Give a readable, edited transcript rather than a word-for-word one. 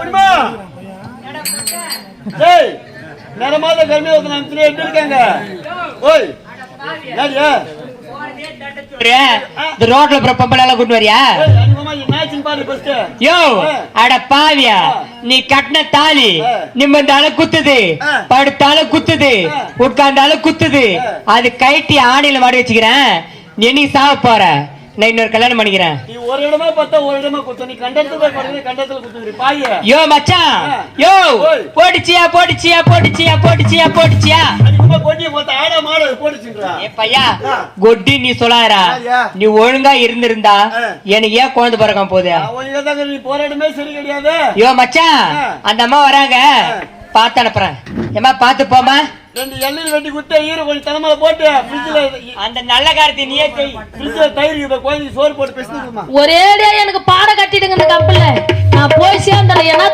குடிமா டேய் நேரமாத கர்மி வந்து நான் திரே எடுக்கங்க ஓய் யாரியா இந்த ரோட்ல அப்புறம் பொம்பளால கூட்டு வரியா யோ அட பாவியா நீ கட்டின தாலி நிம்மந்தாலும் குத்துது படுத்தாலும் குத்துது உட்கார்ந்தாலும் குத்துது அது கைட்டி ஆணியில மாடி வச்சுக்கிறேன் நீ சாவ போற நான் இன்னொரு கல்யாணம் பண்ணிக்கிறேன் நீ ஒரு இடமா பார்த்தா ஒரு இடமா குத்து நீ கண்டத்துல போடுறது கண்டத்துல குத்துறீ பாயே யோ மச்சான் யோ போடிச்சியா போடிச்சியா போடிச்சியா போடிச்சியா போடிச்சியா அதிகமா கொட்டி போட்ட ஆட மாட போடிச்சிங்கடா ஏ பையா கொட்டி நீ சொல்லாதடா நீ ஒழுங்கா இருந்திருந்தா எனக்கு ஏன் குழந்தை பிறக்காம போகுது அவங்க தான் நீ போற இடமே சரி கிடையாது யோ மச்சான் அந்த அம்மா வராங்க பார்த்து அனுப்புறேன் ஏமா பார்த்து போமா ரெண்டு எண்ணெய் வெட்டி குத்த ஈர கொஞ்சம் தலைமையில போட்டு ஃப்ரிட்ஜ்ல அந்த நல்ல காரியத்தை நீயே செய் ஃப்ரிட்ஜ்ல தயிர் இப்ப கோயிலுக்கு சோறு போட்டு பேசிட்டுமா ஒரேடியா எனக்கு பாட கட்டிடுங்க இந்த கப்பல்ல நான் போய் சேர்ந்தேன் என்னத்துக்கு